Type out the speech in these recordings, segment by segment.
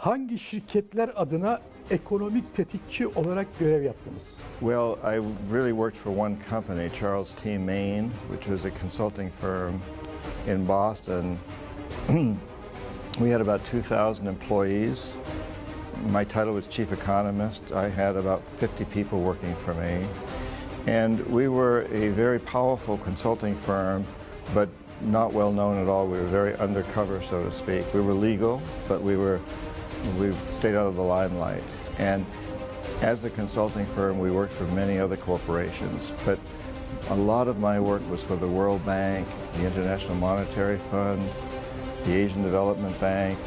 Hangi şirketler adına ekonomik tetikçi olarak görev yaptınız? Well, I really worked for one company, Charles T. Main, which was a consulting firm in Boston. We had about 2,000 employees. My title was chief economist. I had about 50 people working for me. And we were a very powerful consulting firm, but not well known at all. We were very undercover, so to speak. We were legal, but we stayed out of the limelight. And as a consulting firm, we worked for many other corporations, but a lot of my work was for the World Bank, the International Monetary Fund, the Asian Development Bank,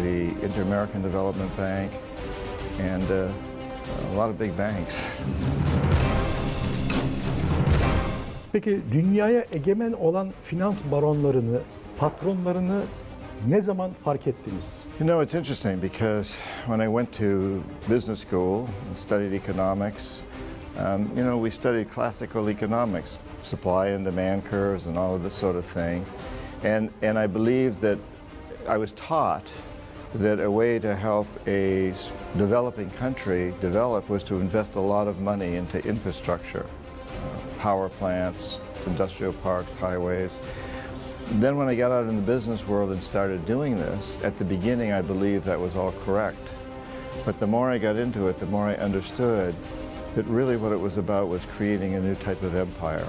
the Inter-American Development Bank, and a lot of big banks. Peki dünyaya egemen olan finans baronlarını, patronlarını ne zaman fark ettiniz? You know, it's interesting because when I went to business school and studied economics, you know, we studied classical economics, supply and demand curves and all of this sort of thing. And I believe that I was taught that a way to help a developing country develop was to invest a lot of money into infrastructure, power plants, industrial parks, highways. Then when I got out in the business world and started doing this, at the beginning I believed that was all correct. But the more I got into it, the more I understood that really what it was about was creating a new type of empire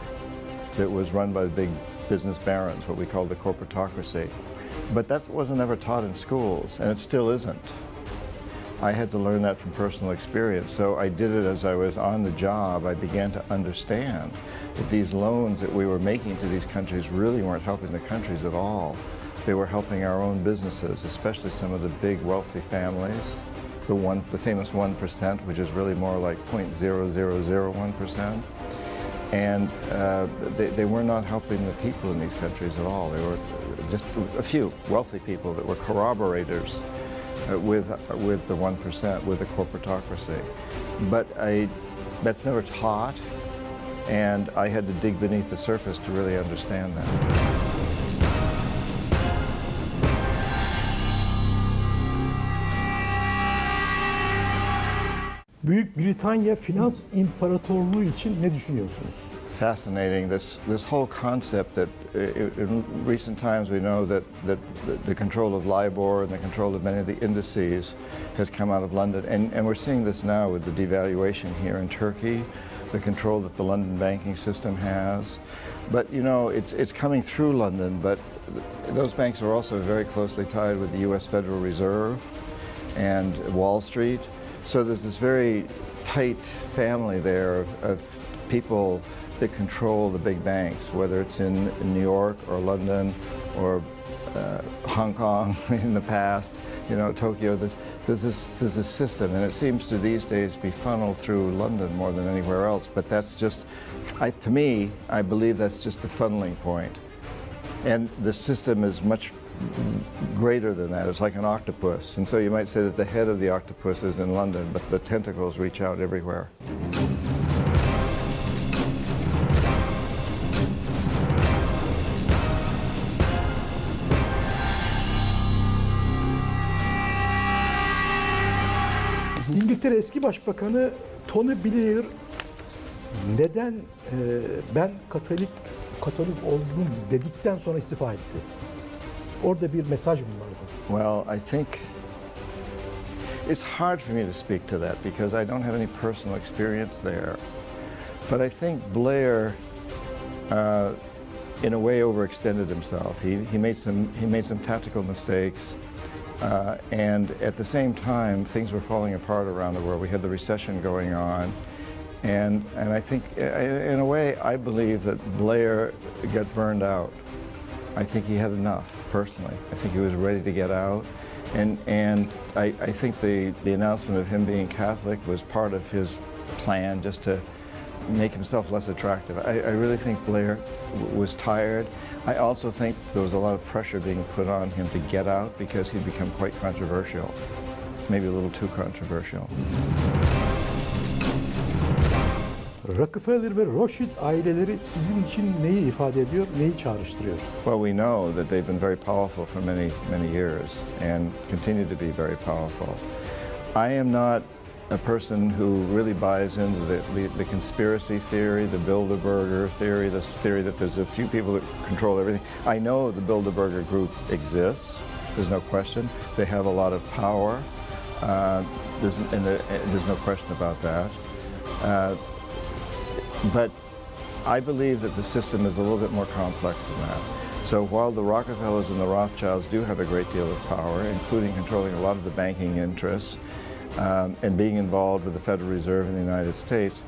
that was run by the big business barons, what we call the corporatocracy. But that wasn't ever taught in schools, and it still isn't. I had to learn that from personal experience, so I did it as I was on the job. I began to understand that these loans that we were making to these countries really weren't helping the countries at all. They were helping our own businesses, especially some of the big wealthy families, the famous 1%, which is really more like 0.0001%. And they were not helping the people in these countries at all. They were just a few wealthy people that were corroborators with the 1%, with the corporatocracy. But that's never taught, and I had to dig beneath the surface to really understand that. Büyük Britanya Finans İmparatorluğu için ne düşünüyorsunuz? Fascinating, this whole concept that in recent times we know that the control of LIBOR and the control of many of the indices has come out of London, and we're seeing this now with the devaluation here in Turkey, the control that the London banking system has. But you know, it's coming through London, but those banks are also very closely tied with the US Federal Reserve and Wall Street. So there's this very tight family there of people that control the big banks, whether it's in New York or London or Hong Kong in the past, you know, Tokyo. There's this system, and it seems to these days be funneled through London more than anywhere else. But that's just, to me, I believe that's just the funneling point. And the system is much greater than that. It's like an octopus. And so you might say that the head of the octopus is in London, but the tentacles reach out everywhere. İngiltere eski başbakanı Tony Blair neden ben Katolik oldum dedikten sonra istifa etti? Orada bir mesaj mı vardı? Well, I think it's hard for me to speak to that because I don't have any personal experience there. But I think Blair, in a way, overextended himself. He made some tactical mistakes. And at the same time, things were falling apart around the world. We had the recession going on. And I think, in a way, I believe that Blair got burned out. I think he had enough, personally. I think he was ready to get out. And I think the announcement of him being Catholic was part of his plan just to make himself less attractive. I really think Blair was tired. I also think there was a lot of pressure being put on him to get out because he'd become quite controversial, maybe a little too controversial. Rockefeller ve Rothschild aileleri sizin için neyi ifade ediyor, neyi çağrıştırıyor? Well, we know that they've been very powerful for many years and continue to be very powerful. I am not a person who really buys into the conspiracy theory, the Bilderberger theory, this theory that there's a few people that control everything. I know the Bilderberger group exists. There's no question. They have a lot of power. There's no question about that. But I believe that the system is a little bit more complex than that. So while the Rockefellers and the Rothschilds do have a great deal of power, including controlling a lot of the banking interests and being involved with the Federal Reserve in the United States,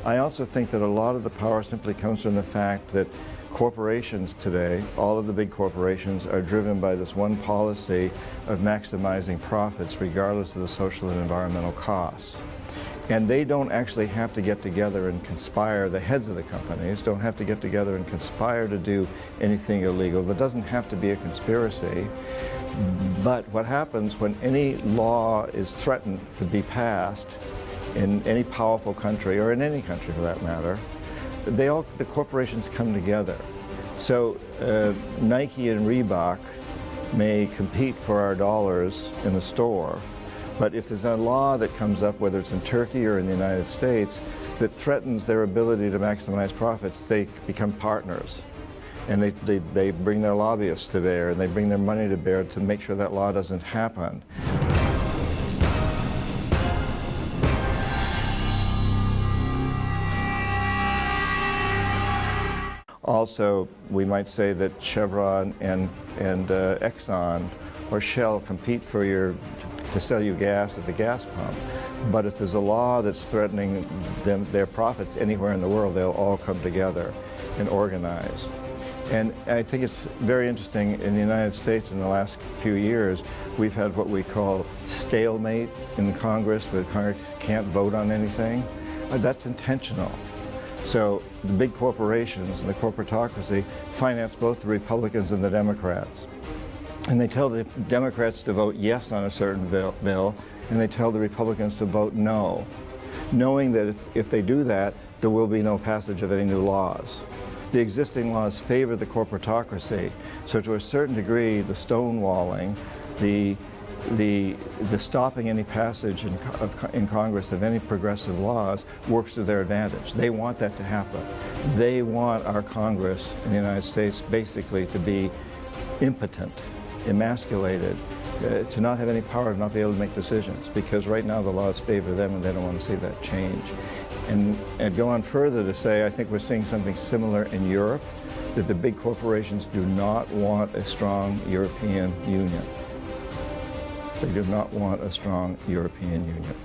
I also think that a lot of the power simply comes from the fact that corporations today, all of the big corporations, are driven by this one policy of maximizing profits regardless of the social and environmental costs. And they don't actually have to get together and conspire, the heads of the companies don't have to get together and conspire to do anything illegal. There doesn't have to be a conspiracy. But what happens when any law is threatened to be passed in any powerful country, or in any country for that matter, the corporations come together. So Nike and Reebok may compete for our dollars in the store, but if there's a law that comes up, whether it's in Turkey or in the United States, that threatens their ability to maximize profits, they become partners. And they bring their lobbyists to bear, and they bring their money to bear to make sure that law doesn't happen. Also, we might say that Chevron and Exxon or Shell compete for to sell you gas at the gas pump. But if there's a law that's threatening their profits anywhere in the world, they'll all come together and organize. And I think it's very interesting, in the United States in the last few years, we've had what we call stalemate in Congress, where Congress can't vote on anything. That's intentional. So the big corporations and the corporatocracy finance both the Republicans and the Democrats. And they tell the Democrats to vote yes on a certain bill, and they tell the Republicans to vote no, knowing that if they do that, there will be no passage of any new laws. The existing laws favor the corporatocracy, so to a certain degree, the stonewalling, the stopping any passage in Congress of any progressive laws works to their advantage. They want that to happen. They want our Congress in the United States basically to be impotent, emasculated, to not have any power, to not be able to make decisions, because right now the laws favor them and they don't want to see that change. And go on further to say, I think we're seeing something similar in Europe, that the big corporations do not want a strong European Union. They do not want a strong European Union.